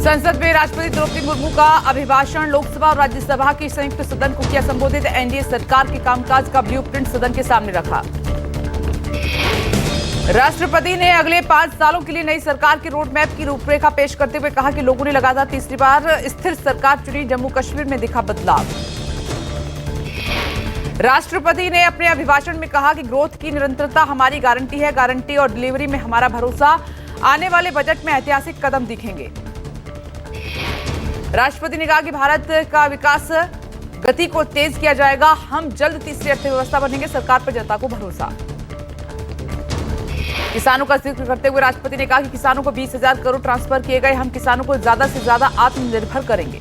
संसद में राष्ट्रपति द्रौपदी मुर्मू का अभिभाषण। लोकसभा और राज्यसभा की संयुक्त सदन को किया संबोधित। एनडीए सरकार के कामकाज का ब्लूप्रिंट सदन के सामने रखा। राष्ट्रपति ने अगले 5 सालों के लिए नई सरकार की रोड मैप की रूपरेखा पेश करते हुए कहा कि लोगों ने लगातार तीसरी बार स्थिर सरकार चुनी। जम्मू कश्मीर में दिखा बदलाव। राष्ट्रपति ने अपने अभिभाषण में कहा कि ग्रोथ की निरंतरता हमारी गारंटी है। गारंटी और डिलीवरी में हमारा भरोसा। आने वाले बजट में ऐतिहासिक कदम दिखेंगे। राष्ट्रपति ने कहा कि भारत का विकास गति को तेज किया जाएगा। हम जल्द तीसरी अर्थव्यवस्था बनेंगे। सरकार पर जनता को भरोसा। किसानों का जिक्र करते हुए राष्ट्रपति ने कहा कि किसानों को 20,000 करोड़ ट्रांसफर किए गए। हम किसानों को ज्यादा से ज्यादा आत्मनिर्भर करेंगे।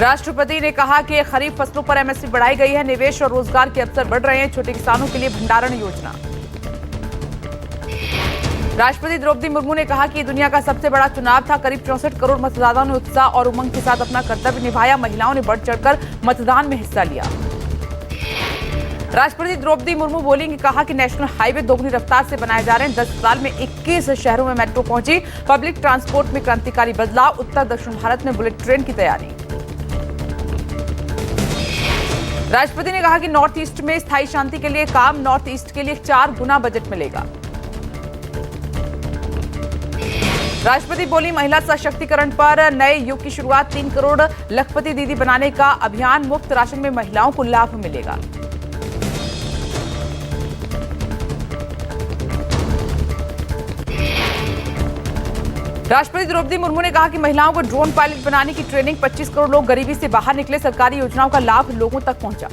राष्ट्रपति ने कहा कि खरीफ फसलों पर एमएसपी बढ़ाई गई है। निवेश और रोजगार के अवसर बढ़ रहे हैं। छोटे किसानों के लिए भंडारण योजना। राष्ट्रपति द्रौपदी मुर्मू ने कहा कि दुनिया का सबसे बड़ा चुनाव था। करीब 64 करोड़ मतदाताओं ने उत्साह और उमंग के साथ अपना कर्तव्य निभाया। महिलाओं ने बढ़ चढ़कर मतदान में हिस्सा लिया। राष्ट्रपति द्रौपदी मुर्मू बोली कि कहा कि नेशनल हाईवे दोगुनी रफ्तार से बनाए जा रहे हैं। 10 साल में 21 शहरों में मेट्रो पहुंची। पब्लिक ट्रांसपोर्ट में क्रांतिकारी बदलाव। उत्तर दक्षिण भारत में बुलेट ट्रेन की तैयारी। राष्ट्रपति ने कहा कि नॉर्थ ईस्ट में स्थायी शांति के लिए काम। नॉर्थ ईस्ट के लिए 4 गुना बजट मिलेगा। राष्ट्रपति बोली महिला सशक्तिकरण पर नए युग की शुरुआत। 3 करोड़ लखपति दीदी बनाने का अभियान। मुफ्त राशन में महिलाओं को लाभ मिलेगा। राष्ट्रपति द्रौपदी मुर्मू ने कहा कि महिलाओं को ड्रोन पायलट बनाने की ट्रेनिंग। 25 करोड़ लोग गरीबी से बाहर निकले। सरकारी योजनाओं का लाभ लोगों तक पहुंचा।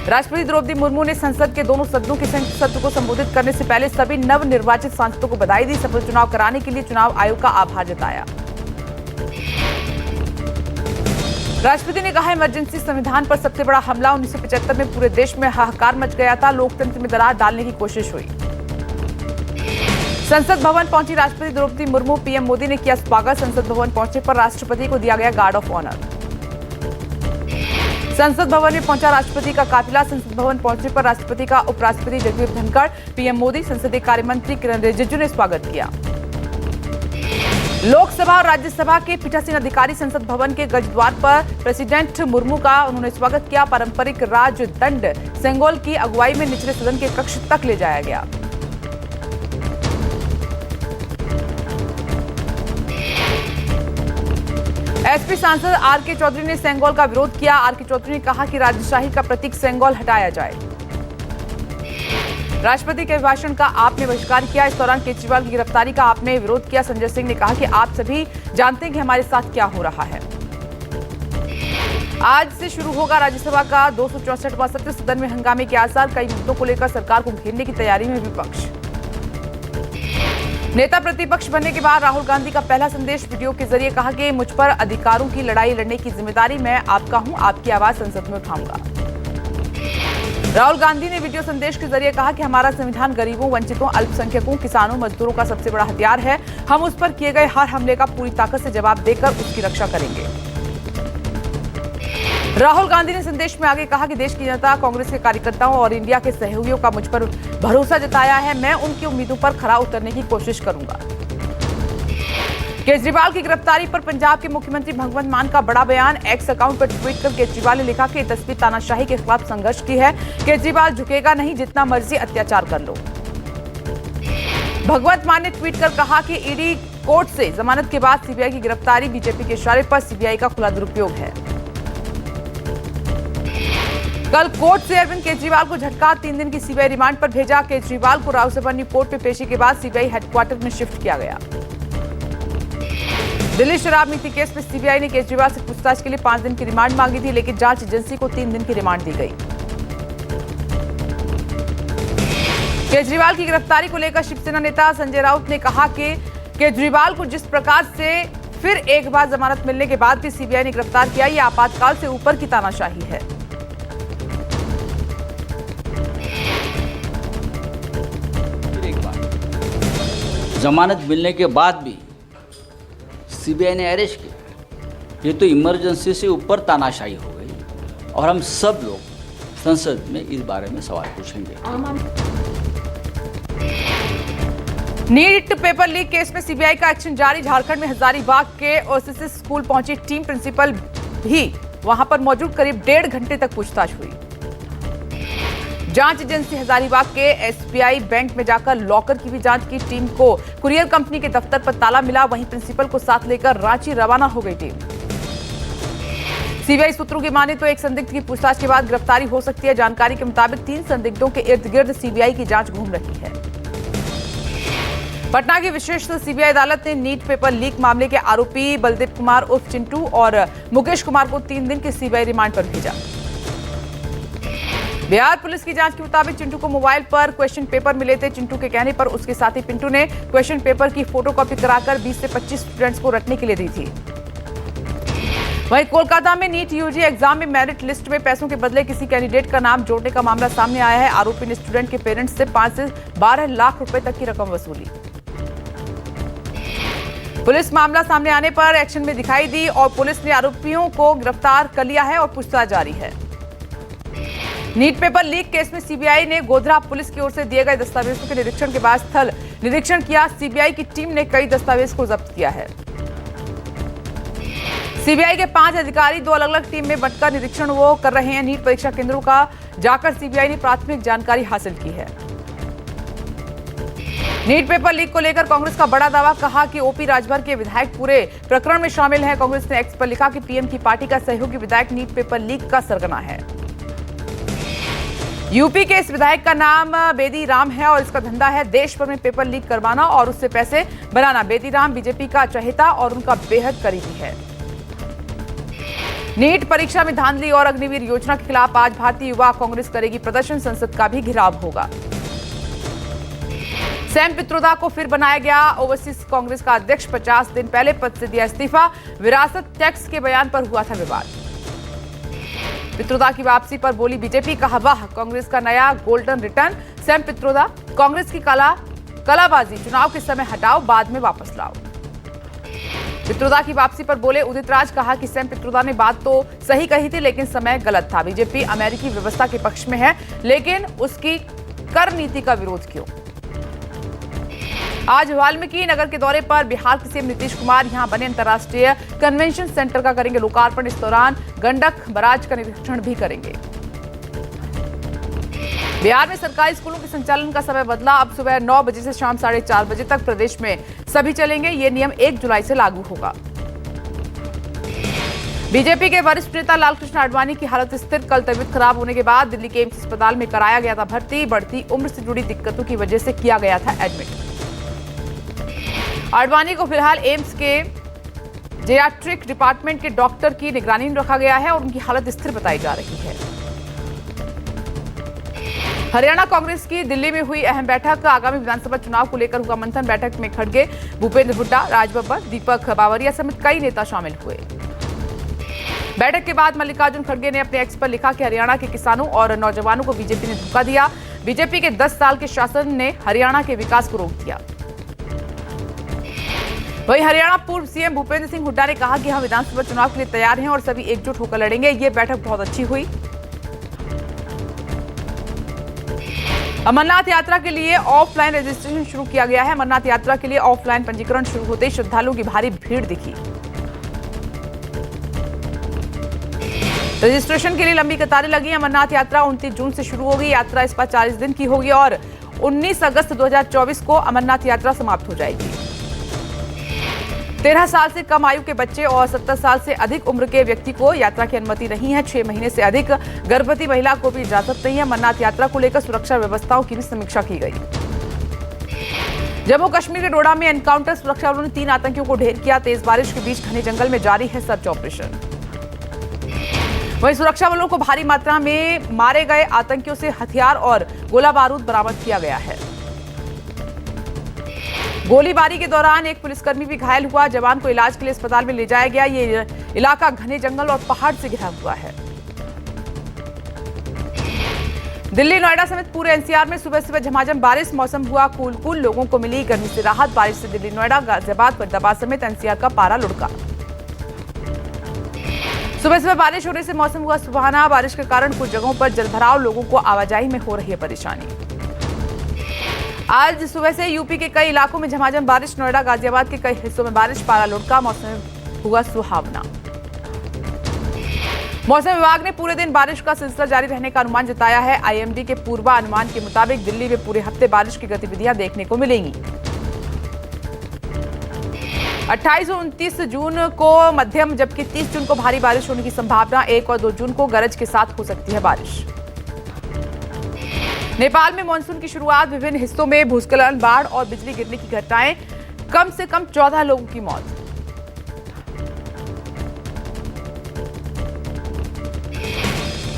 राष्ट्रपति द्रौपदी मुर्मू ने संसद के दोनों सदनों के संयुक्त सत्र को संबोधित करने से पहले सभी नवनिर्वाचित सांसदों को बधाई दी। सफल चुनाव कराने के लिए चुनाव आयोग का आभार जताया। राष्ट्रपति ने कहा इमरजेंसी संविधान पर सबसे बड़ा हमला। 1975 में पूरे देश में हाहाकार मच गया था। लोकतंत्र में दरार डालने की कोशिश हुई। संसद भवन पहुंची राष्ट्रपति द्रौपदी मुर्मू। पीएम मोदी ने किया स्वागत। संसद भवन पहुंचने पर राष्ट्रपति को दिया गया गार्ड ऑफ ऑनर। संसद भवन में पहुंचा राष्ट्रपति का काफिला। संसद भवन पहुंचने पर राष्ट्रपति का उपराष्ट्रपति जगदीप धनखड़, पीएम मोदी, संसदीय कार्य मंत्री किरण रिजिजू ने स्वागत किया। लोकसभा और राज्यसभा के पीठासीन अधिकारी संसद भवन के गजद्वार पर प्रेसिडेंट मुर्मू का उन्होंने स्वागत किया। पारंपरिक राजदंड सेंगोल की अगुवाई में निचले सदन के कक्ष तक ले जाया गया। एसपी सांसद आर.के. चौधरी ने सेंगोल का विरोध किया। आर.के. चौधरी ने कहा कि राजशाही का प्रतीक सेंगोल हटाया जाए। राष्ट्रपति के अभिभाषण का आपने बहिष्कार किया। इस दौरान केजरीवाल की गिरफ्तारी का आपने विरोध किया। संजय सिंह ने कहा कि आप सभी जानते हैं कि हमारे साथ क्या हो रहा है। आज से शुरू होगा राज्यसभा का 264वां सत्र। सदन में हंगामे के आसार। कई मुद्दों को लेकर सरकार को घेरने की तैयारी में विपक्ष। नेता प्रतिपक्ष बनने के बाद राहुल गांधी का पहला संदेश वीडियो के जरिए कहा कि मुझ पर अधिकारों की लड़ाई लड़ने की जिम्मेदारी मैं आपका हूं। आपकी आवाज संसद में उठाऊंगा। राहुल गांधी ने वीडियो संदेश के जरिए कहा कि हमारा संविधान गरीबों, वंचितों, अल्पसंख्यकों, किसानों, मजदूरों का सबसे बड़ा हथियार है। हम उस पर किए गए हर हमले का पूरी ताकत से जवाब देकर उसकी रक्षा करेंगे। राहुल गांधी ने संदेश में आगे कहा कि देश की जनता, कांग्रेस के कार्यकर्ताओं और इंडिया के सहयोगियों का मुझ पर भरोसा जताया है। मैं उनकी उम्मीदों पर खरा उतरने की कोशिश करूंगा। केजरीवाल की गिरफ्तारी पर पंजाब के मुख्यमंत्री भगवंत मान का बड़ा बयान। एक्स अकाउंट पर ट्वीट कर केजरीवाल ने लिखा कि ये तस्वीर तानाशाही के खिलाफ संघर्ष की है। केजरीवाल झुकेगा नहीं, जितना मर्जी अत्याचार कर लो। भगवंत मान ने ट्वीट कर कहा कि ईडी कोर्ट से जमानत के बाद सीबीआई की गिरफ्तारी बीजेपी के इशारे पर सीबीआई का खुला दुरुपयोग है। कल कोर्ट से अरविंद केजरीवाल को झटका। 3 दिन की सीबीआई रिमांड पर भेजा। केजरीवाल को रावसबन्नी कोर्ट में पेशी के बाद सीबीआई हेडक्वार्टर में शिफ्ट किया गया। दिल्ली शराब नीति केस में सीबीआई ने केजरीवाल से पूछताछ के लिए 5 दिन की रिमांड मांगी थी, लेकिन जांच एजेंसी को 3 दिन की रिमांड दी गई। केजरीवाल की गिरफ्तारी को लेकर शिवसेना नेता संजय राउत ने कहा कि केजरीवाल को जिस प्रकार से फिर एक बार जमानत मिलने के बाद भी सीबीआई ने गिरफ्तार किया, यह आपातकाल से ऊपर की तानाशाही है। जमानत मिलने के बाद भी सीबीआई ने अरेस्ट किया। ये तो इमरजेंसी से ऊपर तानाशाही हो गई और हम सब लोग संसद में इस बारे में सवाल पूछेंगे। नीट पेपर लीक केस में सीबीआई का एक्शन जारी। झारखंड में हजारीबाग के ओएसिस स्कूल पहुंची टीम प्रिंसिपल भी वहां पर मौजूद करीब 1.5 घंटे तक पूछताछ हुई। जांच एजेंसी हजारीबाग के एसबीआई बैंक में जाकर लॉकर की भी जांच की। टीम को कुरियर कंपनी के दफ्तर पर ताला मिला। वहीं प्रिंसिपल को साथ लेकर रांची रवाना हो गई टीम। सीबीआई सूत्रों की माने तो एक संदिग्ध की पूछताछ के बाद गिरफ्तारी हो सकती है। जानकारी के मुताबिक 3 संदिग्धों के इर्द गिर्द सीबीआई की जांच घूम रही है। पटना की विशेष सीबीआई अदालत ने नीट पेपर लीक मामले के आरोपी बलदेव कुमार उर्फ चिंटू और मुकेश कुमार को 3 दिन के सीबीआई रिमांड पर भेजा। बिहार पुलिस की जांच के मुताबिक चिंटू को मोबाइल पर क्वेश्चन पेपर मिले थे। चिंटू के कहने पर उसके साथी पिंटू ने क्वेश्चन पेपर की फोटोकॉपी कराकर 20 से 25 स्टूडेंट्स को रटने के लिए दी थी। वहीं कोलकाता में नीट यूजी एग्जाम में मेरिट लिस्ट में पैसों के बदले किसी कैंडिडेट का नाम जोड़ने का मामला सामने आया है। आरोपी ने स्टूडेंट के पेरेंट्स से 5 से 12 लाख रुपए तक की रकम वसूली। पुलिस मामला सामने आने पर एक्शन में दिखाई दी और पुलिस ने आरोपियों को गिरफ्तार कर लिया है और पूछताछ जारी है। नीट पेपर लीक केस में सीबीआई ने गोधरा पुलिस की ओर से दिए गए दस्तावेजों के निरीक्षण के बाद स्थल निरीक्षण किया। सीबीआई की टीम ने कई दस्तावेज को जब्त किया है। सीबीआई के 5 अधिकारी 2 अलग अलग टीम में बंटकर निरीक्षण वो कर रहे हैं। नीट परीक्षा केंद्रों का जाकर सीबीआई ने प्राथमिक जानकारी हासिल की है। नीट पेपर लीक को लेकर कांग्रेस का बड़ा दावा। कहा कि ओपी राजभर के विधायक पूरे प्रकरण में शामिल हैं। कांग्रेस ने एक्स पर लिखा कि पीएम की पार्टी का सहयोगी विधायक नीट पेपर लीक का सरगना है। यूपी के इस विधायक का नाम बेदी राम है और इसका धंधा है देश भर में पेपर लीक करवाना और उससे पैसे बनाना। बेदी राम बीजेपी का चहेता और उनका बेहद करीबी है। नीट परीक्षा में धांधली और अग्निवीर योजना के खिलाफ आज भारतीय युवा कांग्रेस करेगी प्रदर्शन। संसद का भी घेराव होगा। सैम पित्रोदा को फिर बनाया गया ओवरसीज कांग्रेस का अध्यक्ष। 50 दिन पहले पद से दिया इस्तीफा। विरासत टैक्स के बयान पर हुआ था विवाद। पित्रोदा की वापसी पर बोली बीजेपी। कहा वाह कांग्रेस का नया golden return. Sam Pitroda Congress की कलाबाजी चुनाव के समय हटाओ बाद में वापस लाओ। पित्रोदा की वापसी पर बोले उदित राज। कहा कि सैम पित्रोदा ने बात तो सही कही थी लेकिन समय गलत था। बीजेपी अमेरिकी व्यवस्था के पक्ष में है लेकिन उसकी कर नीति का विरोध क्यों। आज वाल्मीकि नगर के दौरे पर बिहार के सीएम नीतीश कुमार यहां बने अंतर्राष्ट्रीय कन्वेंशन सेंटर का करेंगे लोकार्पण। इस दौरान गंडक बराज का निरीक्षण भी करेंगे। बिहार में सरकारी स्कूलों के संचालन का समय बदला। अब सुबह 9 बजे से शाम 4:30 बजे तक प्रदेश में सभी चलेंगे। ये नियम 1 जुलाई से लागू होगा। बीजेपी के वरिष्ठ नेता लालकृष्ण आडवाणी की हालत स्थिर। कल तबीयत खराब होने के बाद दिल्ली के एम्स अस्पताल में कराया गया था भर्ती। बढ़ती उम्र से जुड़ी दिक्कतों की वजह से किया गया था एडमिट। आडवाणी को फिलहाल एम्स के जेरियाट्रिक डिपार्टमेंट के डॉक्टर की निगरानी में रखा गया है और उनकी हालत स्थिर बताई जा रही है। हरियाणा कांग्रेस की दिल्ली में हुई अहम बैठक। आगामी विधानसभा चुनाव को लेकर हुआ मंथन। बैठक में खड़गे, भूपेंद्र हुड्डा, राज बब्बर, दीपक बावरिया समेत कई नेता शामिल हुए। बैठक के बाद मल्लिकार्जुन खड़गे ने अपने एक्स पर लिखा कि हरियाणा के किसानों और नौजवानों को बीजेपी ने धोखा दिया। बीजेपी के 10 साल के शासन ने हरियाणा के विकास को रोक दिया। वहीं हरियाणा पूर्व सीएम भूपेंद्र सिंह हुड्डा ने कहा कि हम विधानसभा चुनाव के लिए तैयार हैं और सभी एकजुट होकर लड़ेंगे। ये बैठक बहुत अच्छी हुई। अमरनाथ यात्रा के लिए ऑफलाइन रजिस्ट्रेशन शुरू किया गया है। अमरनाथ यात्रा के लिए ऑफलाइन पंजीकरण शुरू होते ही श्रद्धालुओं की भारी भीड़ दिखी। रजिस्ट्रेशन के लिए लंबी कतारें लगी। अमरनाथ यात्रा 29 जून से शुरू होगी। यात्रा इस बार 40 दिन की होगी और 19 अगस्त 2024 को अमरनाथ यात्रा समाप्त हो जाएगी। 13 साल से कम आयु के बच्चे और 70 साल से अधिक उम्र के व्यक्ति को यात्रा की अनुमति नहीं है। 6 महीने से अधिक गर्भवती महिला को भी इजाजत नहीं है। अमरनाथ यात्रा को लेकर सुरक्षा व्यवस्थाओं की भी समीक्षा की गई। जम्मू कश्मीर के डोडा में एनकाउंटर। सुरक्षा बलों ने 3 आतंकियों को ढेर किया। तेज बारिश के बीच घने जंगल में जारी है सर्च ऑपरेशन। वहीं सुरक्षा बलों को भारी मात्रा में मारे गए आतंकियों से हथियार और गोला बारूद बरामद किया गया है। गोलीबारी के दौरान एक पुलिसकर्मी भी घायल हुआ। जवान को इलाज के लिए अस्पताल में ले जाया गया। ये इलाका घने जंगल और पहाड़ से घिरा हुआ है। दिल्ली, नोएडा समेत पूरे एनसीआर में सुबह सुबह झमाझम बारिश। मौसम हुआ कूल। लोगों को मिली गर्मी से राहत। बारिश से दिल्ली, नोएडा, गाजियाबाद, फरीदाबाद समेत एनसीआर का पारा लुढ़का। सुबह सुबह बारिश होने से मौसम हुआ सुहाना। बारिश के कारण कुछ जगहों पर जलभराव, लोगों को आवाजाही में हो रही है परेशानी। आज सुबह से यूपी के कई इलाकों में झमाझम बारिश। नोएडा, गाजियाबाद के कई हिस्सों में बारिश, पारा लुढ़का, मौसम हुआ सुहावना। मौसम विभाग ने पूरे दिन बारिश का सिलसिला जारी रहने का अनुमान जताया है। आईएमडी के पूर्वानुमान के मुताबिक दिल्ली में पूरे हफ्ते बारिश की गतिविधियां देखने को मिलेंगी। 28 और 29 जून को मध्यम, जबकि 30 जून को भारी बारिश होने की संभावना। 1 और 2 जून को गरज के साथ हो सकती है बारिश। नेपाल में मानसून की शुरुआत, विभिन्न हिस्सों में भूस्खलन, बाढ़ और बिजली गिरने की घटनाएं, कम से कम 14 लोगों की मौत।